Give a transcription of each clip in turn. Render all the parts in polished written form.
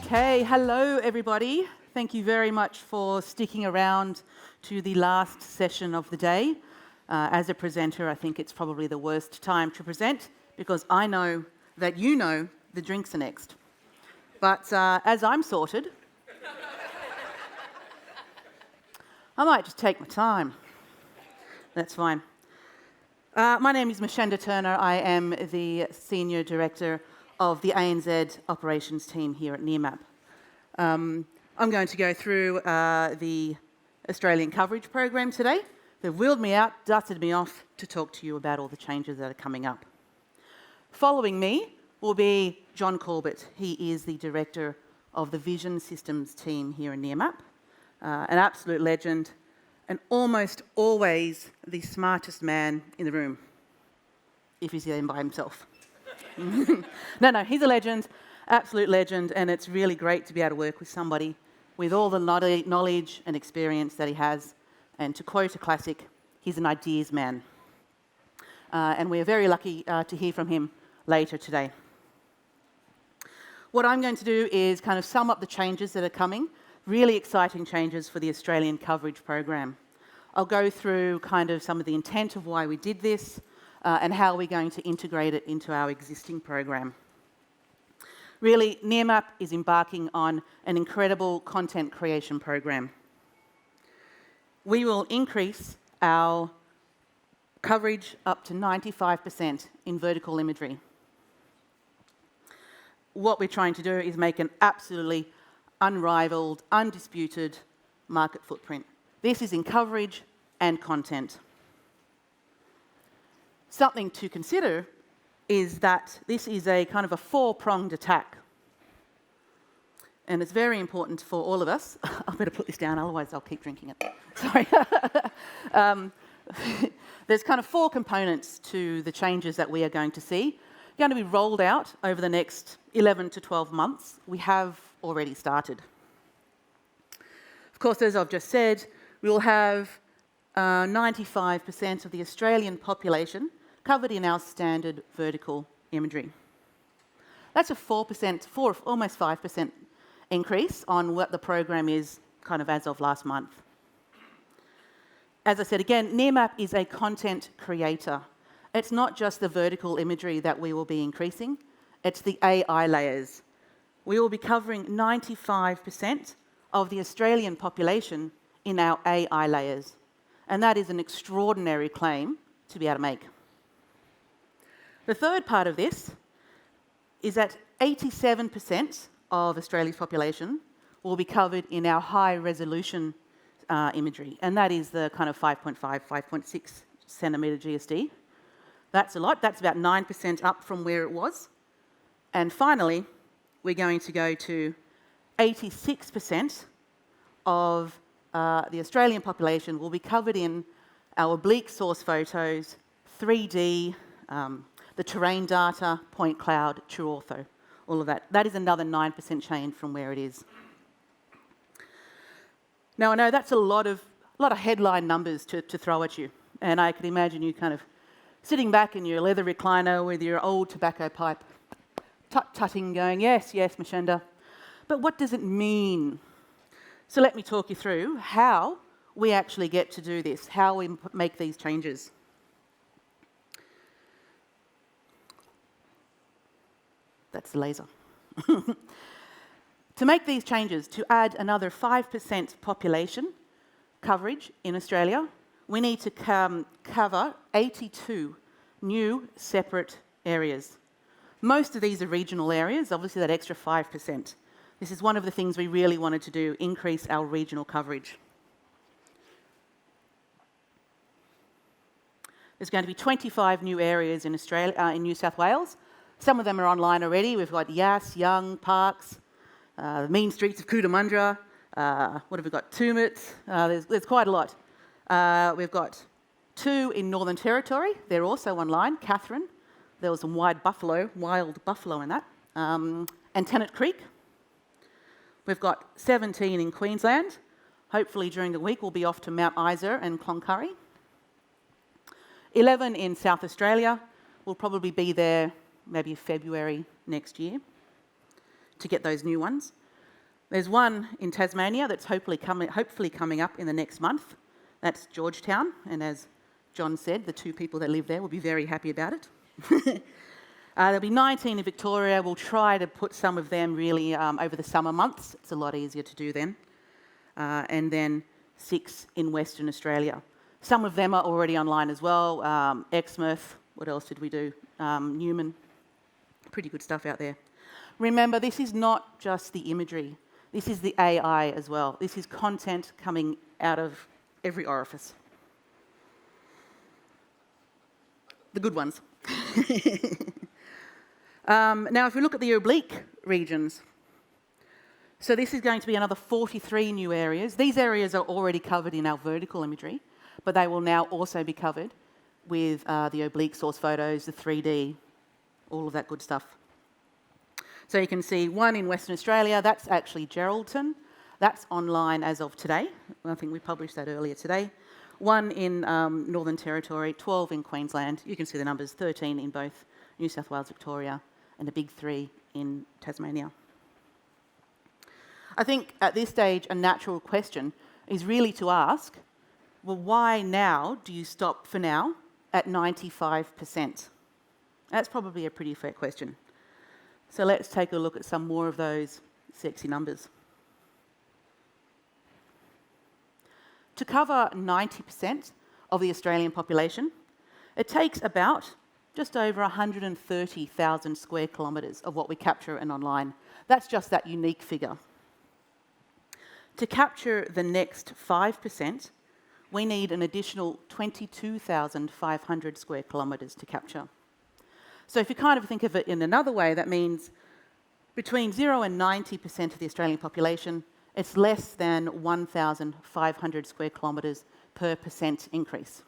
Okay, hello everybody. Thank you very much for sticking around to the last session of the day. As a presenter, I think it's probably the worst time to present because I know that you know the drinks are next. But as I'm sorted, I might just take my time. That's fine. My name is Mashenda Turner. I am the Senior Director of the ANZ Operations team here at Nearmap. I'm going to go through the Australian coverage program today. They've wheeled me out, dusted me off to talk to you about all the changes that are coming up. Following me will be John Corbett. He is the Director of the Vision Systems team here in Nearmap. An absolute legend, and almost always the smartest man in the room, if he's there by himself. No, he's a legend, absolute legend, and it's really great to be able to work with somebody with all the knowledge and experience that he has. And to quote a classic, he's an ideas man. And we're very lucky to hear from him later today. What I'm going to do is kind of sum up the changes that are coming, really exciting changes for the Australian coverage program. I'll go through kind of some of the intent of why we did this, and how we're going to integrate it into our existing program. Really, Nearmap is embarking on an incredible content creation program. We will increase our coverage up to 95% in vertical imagery. What we're trying to do is make an absolutely unrivaled, undisputed market footprint. This is in coverage and content. Something to consider is that this is a kind of a four-pronged attack. And it's very important for all of us. I better put this down, otherwise I'll keep drinking it. Sorry. There's kind of four components to the changes that we are going to see. Going to be rolled out over the next 11 to 12 months. We have already started. Of course, as I've just said, we'll have 95% of the Australian population covered in our standard vertical imagery. That's a almost 5% increase on what the program is kind of as of last month. As I said again, Nearmap is a content creator. It's not just the vertical imagery that we will be increasing, it's the AI layers. We will be covering 95% of the Australian population in our AI layers. And that is an extraordinary claim to be able to make. The third part of this is that 87% of Australia's population will be covered in our high-resolution imagery, and that is the kind of 5.5, 5.6 centimetre GSD. That's a lot. That's about 9% up from where it was. And finally, we're going to go to 86% of the Australian population will be covered in our oblique source photos, 3D, the terrain data, point cloud, true ortho, all of that. That is another 9% change from where it is. Now, I know that's a lot of headline numbers to throw at you, and I can imagine you kind of sitting back in your leather recliner with your old tobacco pipe, tut-tutting, going, yes, Mashenda. But what does it mean? So let me talk you through how we actually get to do this, how we make these changes. That's the laser. To make these changes, to add another 5% population coverage in Australia, we need to cover 82 new separate areas. Most of these are regional areas, obviously that extra 5%. This is one of the things we really wanted to do, increase our regional coverage. There's going to be 25 new areas in Australia, in New South Wales. Some of them are online already. We've got Yass, Young, Parks, the mean streets of Cootamundra. What have we got? Tumut. There's quite a lot. We've got 2 in Northern Territory. They're also online. Catherine. There was some wild buffalo in that. And Tennant Creek. We've got 17 in Queensland. Hopefully during the week we'll be off to Mount Isa and Cloncurry. 11 in South Australia. We'll probably be there maybe February next year to get those new ones. There's one in Tasmania that's hopefully coming up in the next month. That's Georgetown, and as John said, the 2 people that live there will be very happy about it. There'll be 19 in Victoria. We'll try to put some of them really over the summer months. It's a lot easier to do then. And then 6 in Western Australia. Some of them are already online as well. Exmouth, what else did we do? Newman, pretty good stuff out there. Remember, this is not just the imagery. This is the AI as well. This is content coming out of every orifice. The good ones. Now, if we look at the oblique regions, so this is going to be another 43 new areas. These areas are already covered in our vertical imagery, but they will now also be covered with the oblique source photos, the 3D, all of that good stuff. So you can see one in Western Australia, that's actually Geraldton. That's online as of today. I think we published that earlier today. One in Northern Territory, 12 in Queensland. You can see the numbers, 13 in both New South Wales, Victoria, and a big 3 in Tasmania. I think at this stage, a natural question is really to ask, well, why now do you stop for now at 95%? That's probably a pretty fair question. So let's take a look at some more of those sexy numbers. To cover 90% of the Australian population, it takes about just over 130,000 square kilometres of what we capture and online. That's just that unique figure. To capture the next 5%, we need an additional 22,500 square kilometres to capture. So if you kind of think of it in another way, that means between 0 and 90% of the Australian population, it's less than 1,500 square kilometres per % increase.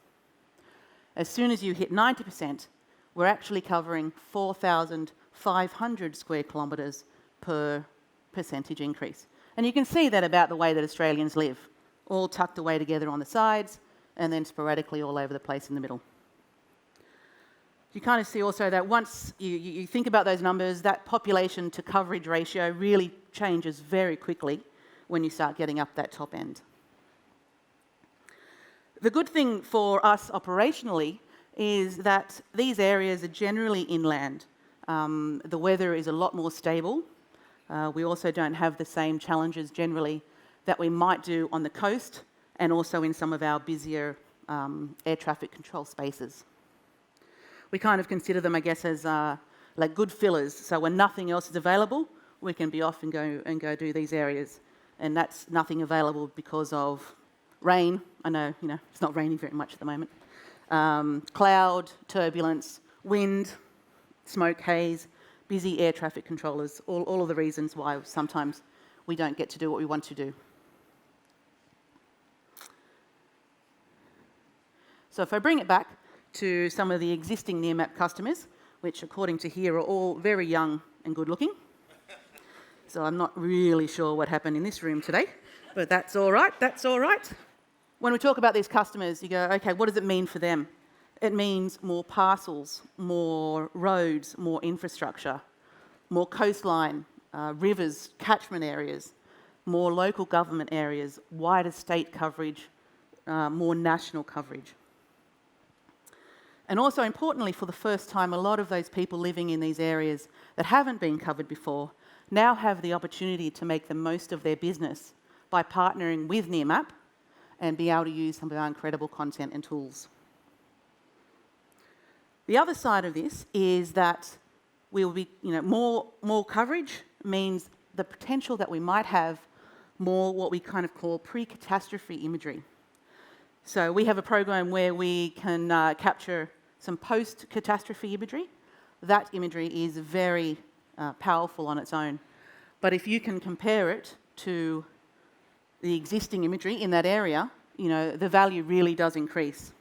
As soon as you hit 90%, we're actually covering 4,500 square kilometres per % increase. And you can see that about the way that Australians live, all tucked away together on the sides and then sporadically all over the place in the middle. You kind of see also that once you think about those numbers, that population to coverage ratio really changes very quickly when you start getting up that top end. The good thing for us operationally is that these areas are generally inland. The weather is a lot more stable. We also don't have the same challenges generally that we might do on the coast and also in some of our busier air traffic control spaces. We kind of consider them, I guess, as like good fillers. So when nothing else is available, we can be off and go do these areas. And that's nothing available because of rain. I know, it's not raining very much at the moment. Cloud, turbulence, wind, smoke, haze, busy air traffic controllers, all of the reasons why sometimes we don't get to do what we want to do. So if I bring it back to some of the existing Nearmap customers, which according to here are all very young and good looking. So I'm not really sure what happened in this room today, but that's all right, that's all right. When we talk about these customers, you go, okay, what does it mean for them? It means more parcels, more roads, more infrastructure, more coastline, rivers, catchment areas, more local government areas, wider state coverage, more national coverage. And also importantly, for the first time, a lot of those people living in these areas that haven't been covered before now have the opportunity to make the most of their business by partnering with Nearmap and be able to use some of our incredible content and tools. The other side of this is that we will be, more coverage means the potential that we might have more what we kind of call pre-catastrophe imagery. So we have a program where we can capture some post-catastrophe imagery. That imagery is very powerful on its own. But if you can compare it to the existing imagery in that area, the value really does increase.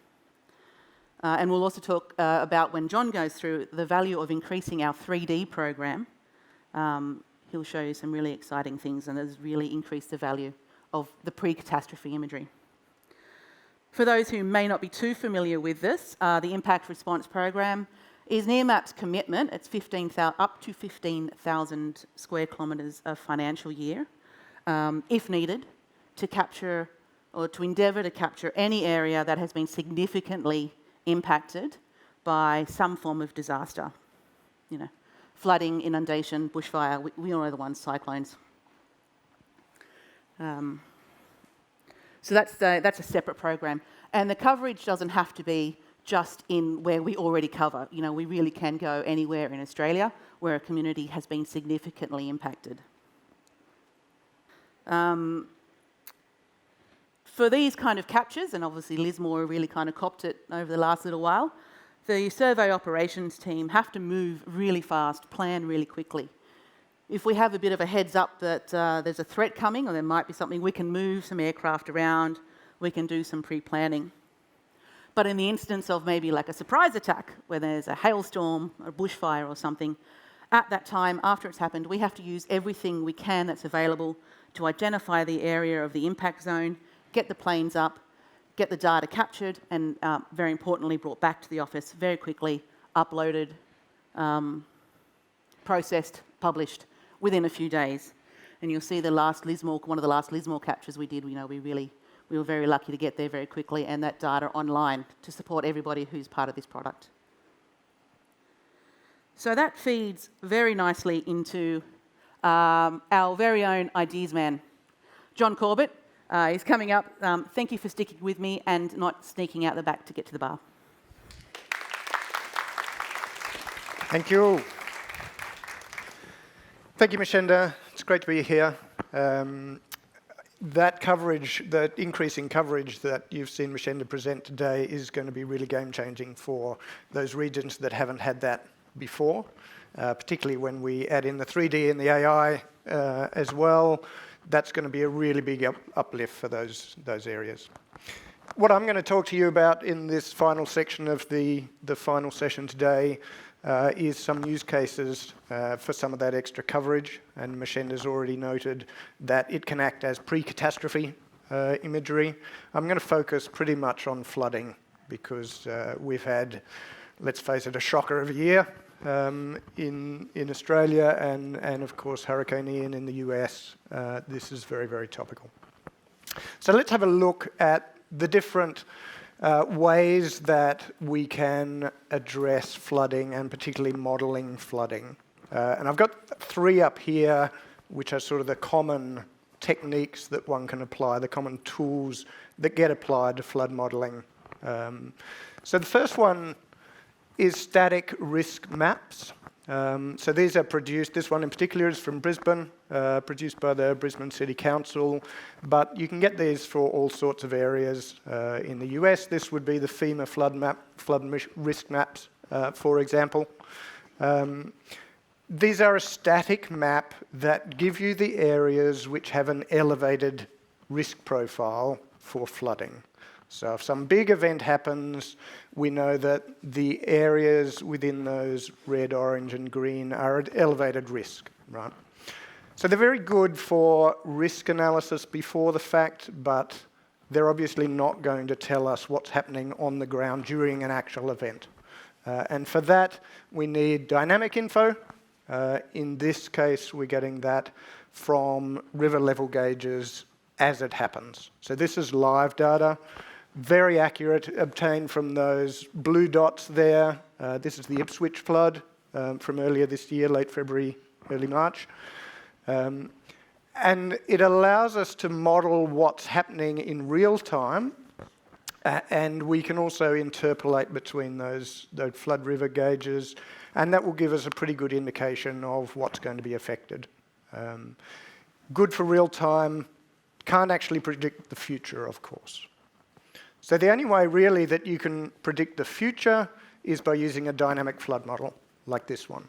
And we'll also talk about, when John goes through, the value of increasing our 3D program. He'll show you some really exciting things, and has really increased the value of the pre-catastrophe imagery. For those who may not be too familiar with this, the Impact Response Program is Nearmap's commitment. It's up to 15,000 square kilometres a financial year if needed, to capture or to endeavour to capture any area that has been significantly impacted by some form of disaster. You know, flooding, inundation, bushfire, we all know the ones, cyclones. So that's a separate program. And the coverage doesn't have to be just in where we already cover. You know, we really can go anywhere in Australia where a community has been significantly impacted. For these kind of captures, and obviously Lismore really kind of copped it over the last little while, the survey operations team have to move really fast, plan really quickly. If we have a bit of a heads up that there's a threat coming or there might be something, we can move some aircraft around, we can do some pre-planning. But in the instance of maybe like a surprise attack, where there's a hailstorm, a bushfire or something, at that time, after it's happened, we have to use everything we can that's available to identify the area of the impact zone, get the planes up, get the data captured, and very importantly, brought back to the office very quickly, uploaded, processed, published within a few days. And you'll see the last Lismore, one of the last Lismore captures we did, you know, we were very lucky to get there very quickly and that data online to support everybody who's part of this product. So that feeds very nicely into our very own ideas man, John Corbett. He's coming up. Thank you for sticking with me and not sneaking out the back to get to the bar. Thank you. Thank you, Mashenda. It's great to be here. That coverage, that increasing coverage that you've seen Mashenda present today is going to be really game-changing for those regions that haven't had that before, particularly when we add in the 3D and the AI as well. That's going to be a really big uplift for those areas. What I'm going to talk to you about in this final section of the final session today is some use cases for some of that extra coverage, and Mashenda's already noted that it can act as pre-catastrophe imagery. I'm going to focus pretty much on flooding because we've had, let's face it, a shocker of a year in Australia and of course Hurricane Ian in the US. This is very, very topical. So let's have a look at the different ways that we can address flooding and particularly modelling flooding. And I've got 3 up here, which are sort of the common techniques that one can apply, the common tools that get applied to flood modelling. So the first one is static risk maps. So these are produced, this one in particular is from Brisbane, produced by the Brisbane City Council, but you can get these for all sorts of areas. In the US, this would be the FEMA flood risk maps, for example. These are a static map that give you the areas which have an elevated risk profile for flooding. So if some big event happens, we know that the areas within those red, orange and green are at elevated risk, right? So they're very good for risk analysis before the fact, but they're obviously not going to tell us what's happening on the ground during an actual event. And for that, we need dynamic info. In this case, we're getting that from river level gauges as it happens. So this is live data. Very accurate, obtained from those blue dots there. This is the Ipswich flood from earlier this year, late February, early March. And it allows us to model what's happening in real time, and we can also interpolate between those flood river gauges, and that will give us a pretty good indication of what's going to be affected. Good for real time, can't actually predict the future, of course. So the only way really that you can predict the future is by using a dynamic flood model like this one.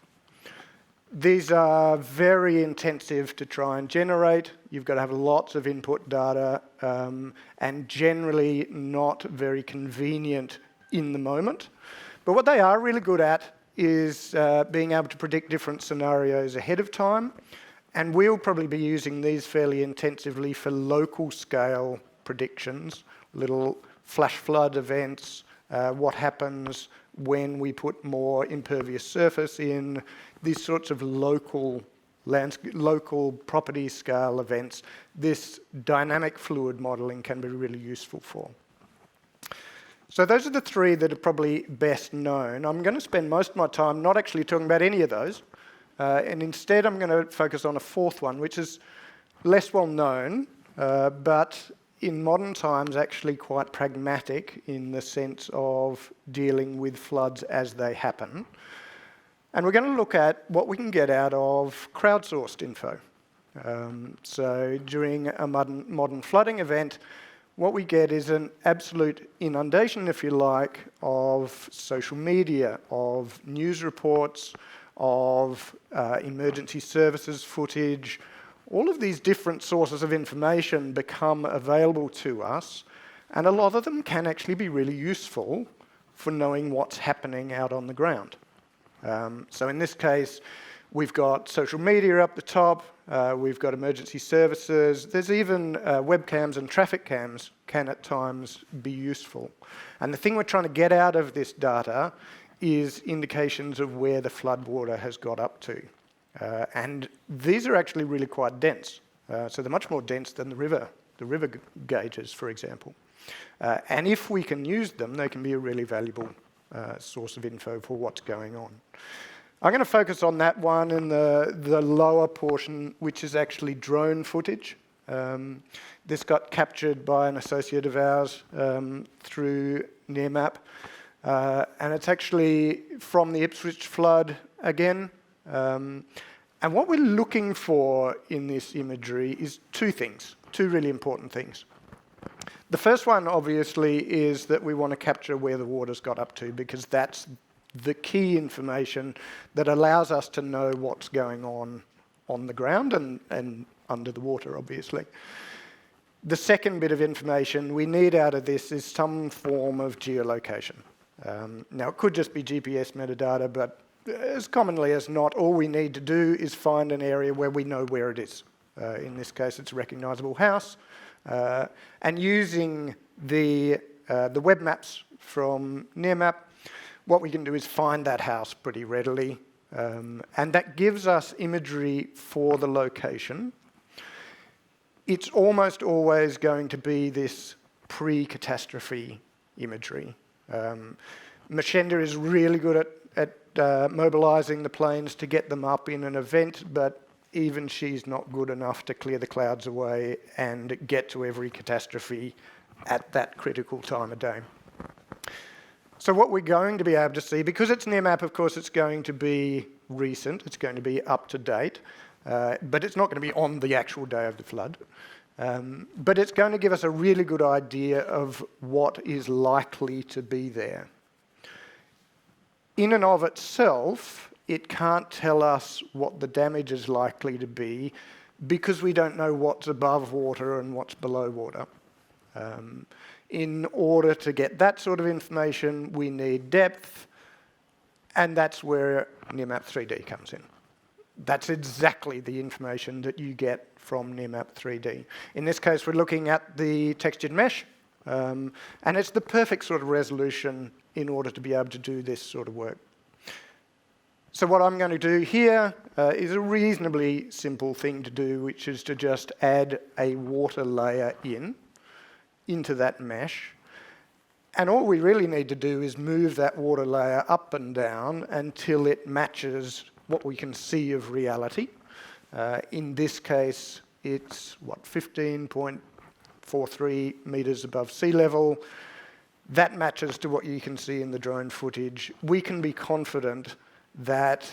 These are very intensive to try and generate. You've got to have lots of input data and generally not very convenient in the moment. But what they are really good at is being able to predict different scenarios ahead of time. And we'll probably be using these fairly intensively for local scale predictions, little flash flood events, what happens when we put more impervious surface in, these sorts of local local property scale events, this dynamic fluid modeling can be really useful for. So those are the three that are probably best known. I'm going to spend most of my time not actually talking about any of those, and instead I'm going to focus on a fourth one, which is less well known, but in modern times actually quite pragmatic in the sense of dealing with floods as they happen. And we're going to look at what we can get out of crowdsourced info. So during a modern flooding event, what we get is an absolute inundation, if you like, of social media, of news reports, of emergency services footage. All of these different sources of information become available to us, and a lot of them can actually be really useful for knowing what's happening out on the ground. So in this case, we've got social media up the top, we've got emergency services, there's even webcams and traffic cams can at times be useful. And the thing we're trying to get out of this data is indications of where the floodwater has got up to. And these are actually really quite dense. So they're much more dense than the river gauges, for example. And if we can use them, they can be a really valuable source of info for what's going on. I'm going to focus on that one in the lower portion, which is actually drone footage. This got captured by an associate of ours through Nearmap. And it's actually from the Ipswich flood again. And what we're looking for in this imagery is two things, two really important things. The first one, obviously, is that we want to capture where the water's got up to, because that's the key information that allows us to know what's going on the ground and under the water, obviously. The second bit of information we need out of this is some form of geolocation. Now, it could just be GPS metadata, but as commonly as not, all we need to do is find an area where we know where it is. In this case, it's a recognisable house. And using the web maps from Nearmap, what we can do is find that house pretty readily. And that gives us imagery for the location. It's almost always going to be this pre-catastrophe imagery. Mashenda is really good at mobilising the planes to get them up in an event, but even she's not good enough to clear the clouds away and get to every catastrophe at that critical time of day. So what we're going to be able to see, because it's Nearmap, of course, it's going to be recent, it's going to be up to date, but it's not going to be on the actual day of the flood. But it's going to give us a really good idea of what is likely to be there. In and of itself, it can't tell us what the damage is likely to be because we don't know what's above water and what's below water. In order to get that sort of information, we need depth, and that's where Nearmap 3D comes in. That's exactly the information that you get from Nearmap 3D. In this case, we're looking at the textured mesh, and it's the perfect sort of resolution in order to be able to do this sort of work. So what I'm going to do here is a reasonably simple thing to do, which is to just add a water layer into that mesh. And all we really need to do is move that water layer up and down until it matches what we can see of reality. In this case, it's, 15.43 metres above sea level. That matches to what you can see in the drone footage. We can be confident that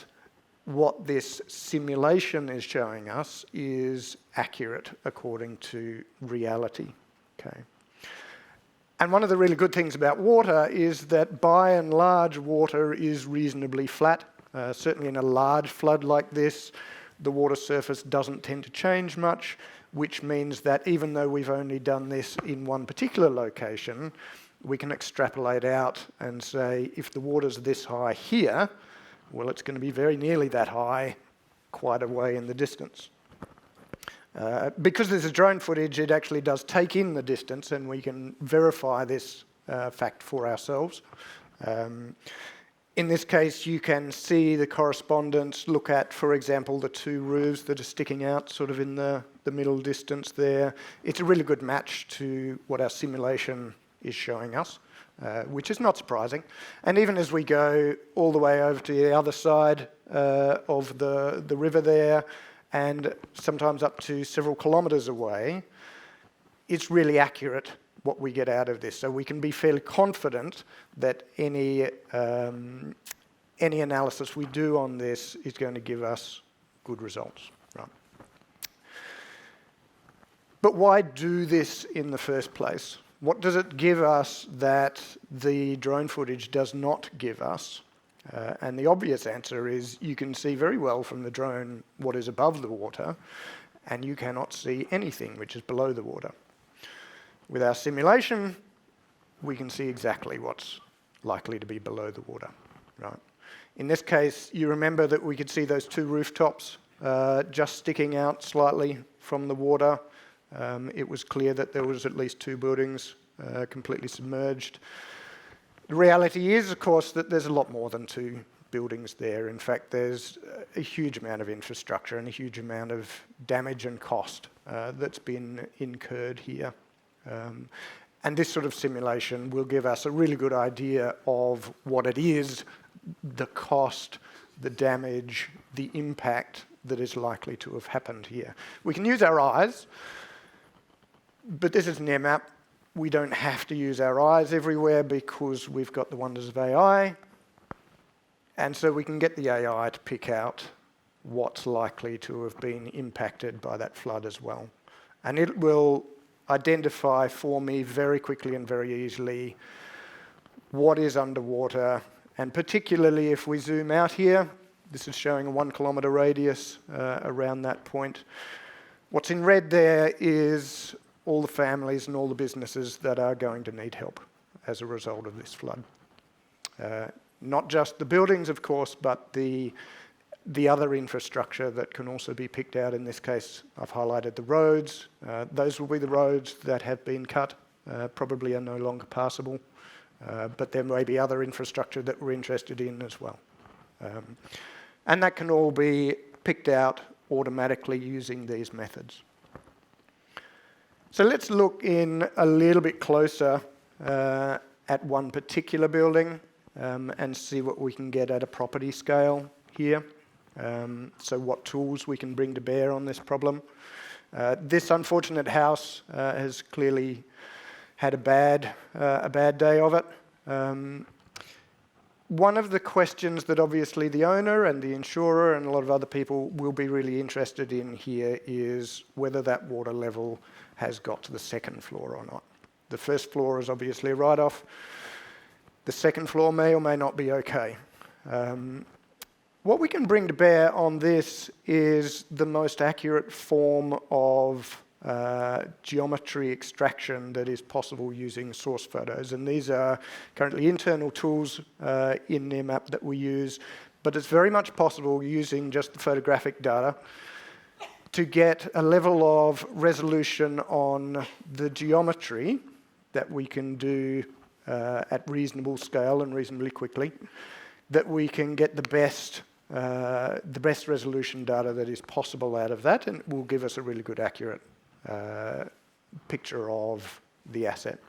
what this simulation is showing us is accurate according to reality. Okay. And one of the really good things about water is that by and large water is reasonably flat. Certainly in a large flood like this, the water surface doesn't tend to change much, which means that even though we've only done this in one particular location, we can extrapolate out and say, if the water's this high here, well, it's going to be very nearly that high quite a way in the distance. Because this is drone footage, it actually does take in the distance, and we can verify this fact for ourselves. In this case, you can see the correspondence, look at, for example, the two roofs that are sticking out sort of in the middle distance there. It's a really good match to what our simulation is showing us, which is not surprising. And even as we go all the way over to the other side of the river there, and sometimes up to several kilometres away, it's really accurate what we get out of this. So we can be fairly confident that any analysis we do on this is going to give us good results. Right. But why do this in the first place? What does it give us that the drone footage does not give us? And the obvious answer is you can see very well from the drone what is above the water, and you cannot see anything which is below the water. With our simulation, we can see exactly what's likely to be below the water. Right. In this case, you remember that we could see those two rooftops just sticking out slightly from the water. It was clear that there was at least two buildings completely submerged. The reality is, of course, that there's a lot more than two buildings there. In fact, there's a huge amount of infrastructure and a huge amount of damage and cost that's been incurred here. And this sort of simulation will give us a really good idea of what it is, the cost, the damage, the impact that is likely to have happened here. We can use our eyes, but this is Nearmap. We don't have to use our eyes everywhere because we've got the wonders of AI. And so we can get the AI to pick out what's likely to have been impacted by that flood as well. And it will identify for me very quickly and very easily what is underwater, and particularly if we zoom out here, this is showing a 1 kilometre radius around that point. What's in red there is all the families and all the businesses that are going to need help as a result of this flood. Not just the buildings, of course, but the other infrastructure that can also be picked out. In this case, I've highlighted the roads. Those will be the roads that have been cut, probably are no longer passable. But there may be other infrastructure that we're interested in as well. And that can all be picked out automatically using these methods. So let's look in a little bit closer at one particular building and see what we can get at a property scale here. So what tools we can bring to bear on this problem. This unfortunate house has clearly had a bad day of it. One of the questions that obviously the owner and the insurer and a lot of other people will be really interested in here is whether that water level has got to the second floor or not. The first floor is obviously a write-off. The second floor may or may not be okay. What we can bring to bear on this is the most accurate form of geometry extraction that is possible using source photos. And these are currently internal tools in Nearmap that we use, but it's very much possible using just the photographic data to get a level of resolution on the geometry that we can do at reasonable scale and reasonably quickly, that we can get the best resolution data that is possible out of that, and it will give us a really good, accurate picture of the asset.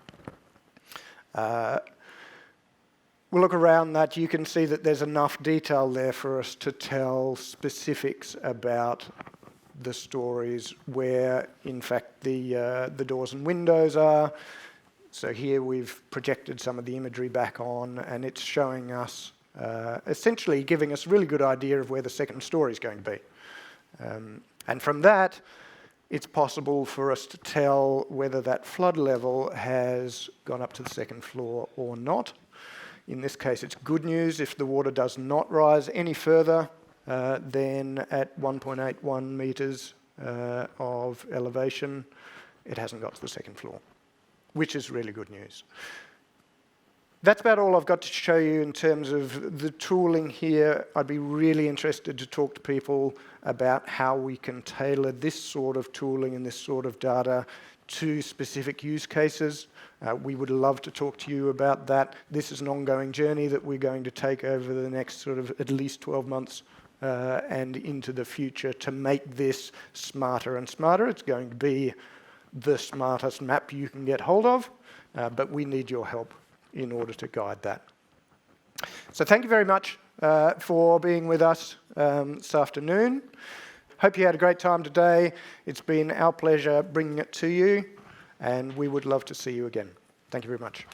We'll look around that. You can see that there's enough detail there for us to tell specifics about the stories where, in fact, the doors and windows are. So here we've projected some of the imagery back on, and it's showing us, essentially giving us a really good idea of where the second story is going to be. And from that, it's possible for us to tell whether that flood level has gone up to the second floor or not. In this case, it's good news if the water does not rise any further than at 1.81 metres of elevation. It hasn't got to the second floor, which is really good news. That's about all I've got to show you in terms of the tooling here. I'd be really interested to talk to people about how we can tailor this sort of tooling and this sort of data to specific use cases. We would love to talk to you about that. This is an ongoing journey that we're going to take over the next sort of at least 12 months and into the future to make this smarter and smarter. It's going to be the smartest map you can get hold of, but we need your help in order to guide that. So thank you very much for being with us this afternoon. Hope you had a great time today. It's been our pleasure bringing it to you, and we would love to see you again. Thank you very much.